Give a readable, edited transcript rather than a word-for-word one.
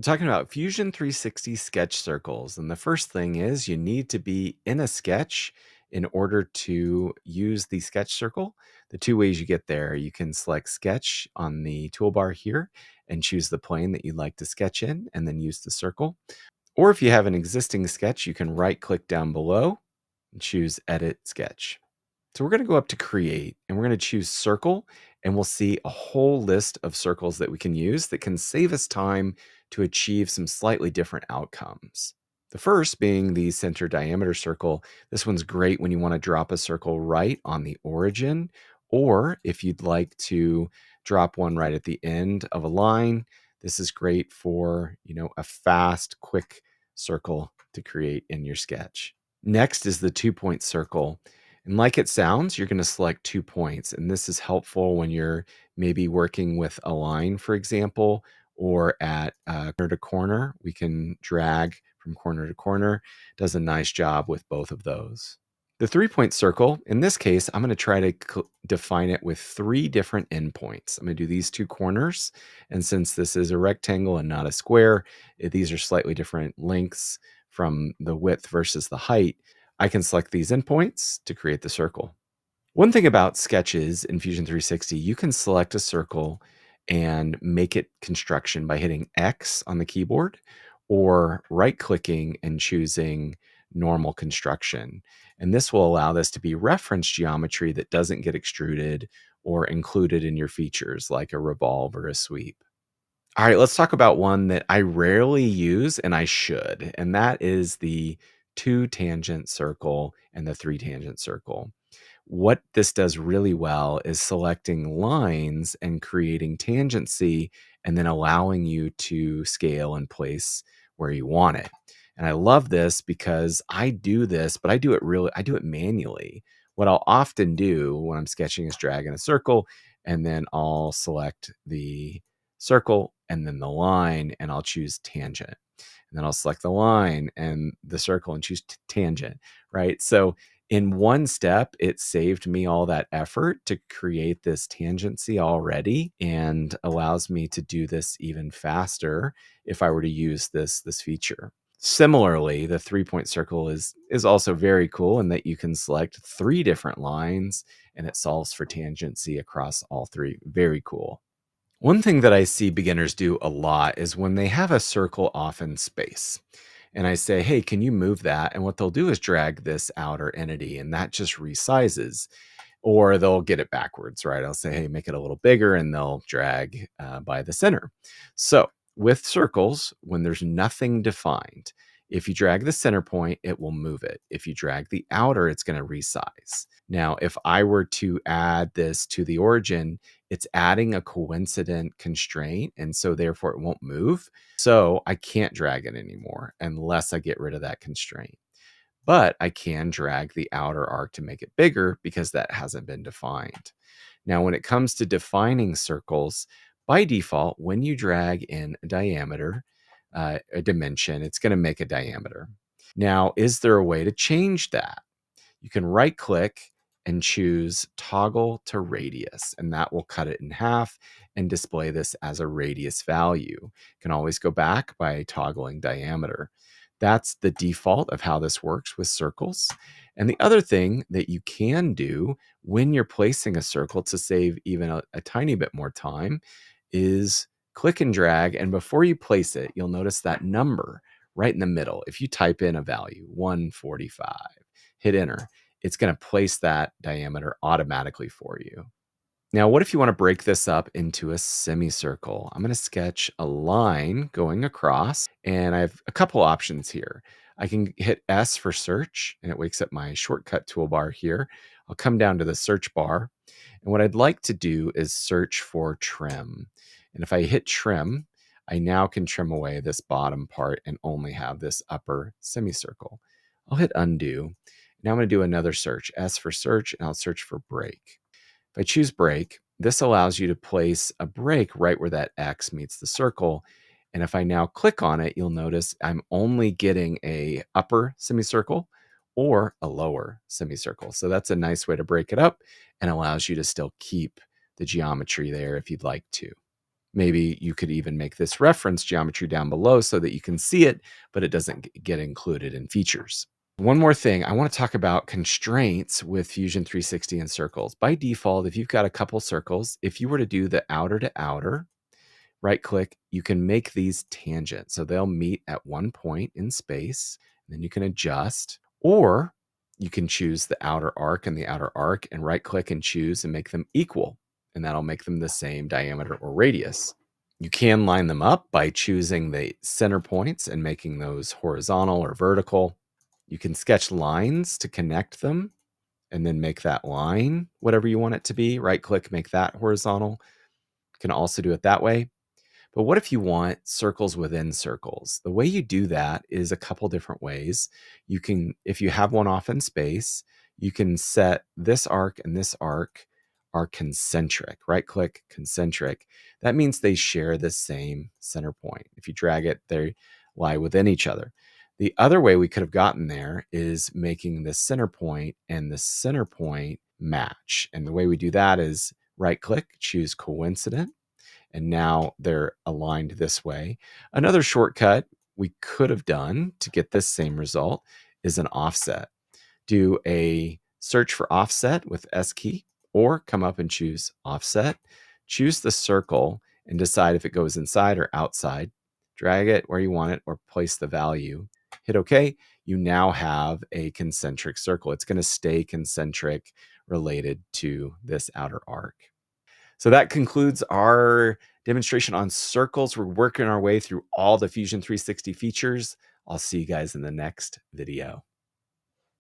Talking about Fusion 360 sketch circles. And the first thing is you need to be in a sketch in order to use the sketch circle. The two ways you get there, you can select sketch on the toolbar here and choose the plane that you'd like to sketch in and then use the circle. Or if you have an existing sketch, you can right click down below and choose edit sketch. So we're going to go up to create and we're going to choose circle, and we'll see a whole list of circles that we can use that can save us time to achieve some slightly different outcomes. The first being the center diameter circle. This one's great when you want to drop a circle right on the origin, or if you'd like to drop one right at the end of a line. This is great for, a fast, quick circle to create in your sketch. Next is the 2-point circle. And like it sounds, you're going to select 2 points. And this is helpful when you're maybe working with a line, for example, or at corner to corner. We can drag from corner to corner. Does a nice job with both of those. The 3-point circle, in this case, I'm going to try to define it with 3 different endpoints. I'm going to do these 2 corners. And since this is a rectangle and not a square, these are slightly different lengths from the width versus the height. I can select these endpoints to create the circle. One thing about sketches in Fusion 360, you can select a circle and make it construction by hitting X on the keyboard or right-clicking and choosing normal construction. And this will allow this to be reference geometry that doesn't get extruded or included in your features like a revolve or a sweep. All right, let's talk about one that I rarely use and I should, and that is the 2 tangent circle and the 3 tangent circle. What this does really well is selecting lines and creating tangency and then allowing you to scale and place where you want it. And I love this because I do this, but I do it manually. What I'll often do when I'm sketching is drag in a circle, and then I'll select the circle and then the line, and I'll choose tangent. And then I'll select the line and the circle and choose tangent, right? So in one step, it saved me all that effort to create this tangency already and allows me to do this even faster if I were to use this feature. Similarly, the 3-point circle is also very cool in that you can select 3 different lines and it solves for tangency across all 3. Very cool. One thing that I see beginners do a lot is when they have a circle off in space and I say, hey, can you move that? And what they'll do is drag this outer entity and that just resizes, or they'll get it backwards, right? I'll say, hey, make it a little bigger, and they'll drag by the center. So with circles, when there's nothing defined, if you drag the center point, it will move it. If you drag the outer, it's going to resize. Now, if I were to add this to the origin, it's adding a coincident constraint, and so therefore it won't move. So I can't drag it anymore unless I get rid of that constraint. But I can drag the outer arc to make it bigger because that hasn't been defined. Now, when it comes to defining circles, by default, when you drag in a diameter, a dimension, it's going to make a diameter. Now, is there a way to change that? You can right click and choose toggle to radius, and that will cut it in half and display this as a radius value. You can always go back by toggling diameter. That's the default of how this works with circles. And the other thing that you can do when you're placing a circle to save even a tiny bit more time is click and drag. And before you place it, you'll notice that number right in the middle. If you type in a value, 145, hit enter, it's going to place that diameter automatically for you. Now, what if you want to break this up into a semicircle? I'm going to sketch a line going across, and I have a couple options here. I can hit S for search, and it wakes up my shortcut toolbar here. I'll come down to the search bar, and what I'd like to do is search for trim. And if I hit trim, I now can trim away this bottom part and only have this upper semicircle. I'll hit undo. Now I'm going to do another search, S for search, and I'll search for break. If I choose break, this allows you to place a break right where that X meets the circle. And if I now click on it, you'll notice I'm only getting a upper semicircle or a lower semicircle. So that's a nice way to break it up and allows you to still keep the geometry there if you'd like to. Maybe you could even make this reference geometry down below so that you can see it, but it doesn't get included in features. One more thing, I want to talk about constraints with Fusion 360 and circles. By default, if you've got a couple circles, if you were to do the outer to outer, right click, you can make these tangent. So they'll meet at one point in space, and then you can adjust, or you can choose the outer arc and the outer arc and right click and choose and make them equal. And that'll make them the same diameter or radius. You can line them up by choosing the center points and making those horizontal or vertical. You can sketch lines to connect them and then make that line whatever you want it to be. Right click, make that horizontal. You can also do it that way. But what if you want circles within circles? The way you do that is a couple different ways. You can, if you have one off in space, you can set this arc and this arc are concentric. Right click, concentric. That means they share the same center point. If you drag it, they lie within each other. The other way we could have gotten there is making the center point and the center point match. And the way we do that is right click, choose coincident. And now they're aligned this way. Another shortcut we could have done to get this same result is an offset. Do a search for offset with S key, or come up and choose offset. Choose the circle and decide if it goes inside or outside. Drag it where you want it or place the value. Hit OK. You now have a concentric circle. It's going to stay concentric related to this outer arc. So that concludes our demonstration on circles. We're working our way through all the Fusion 360 features. I'll see you guys in the next video.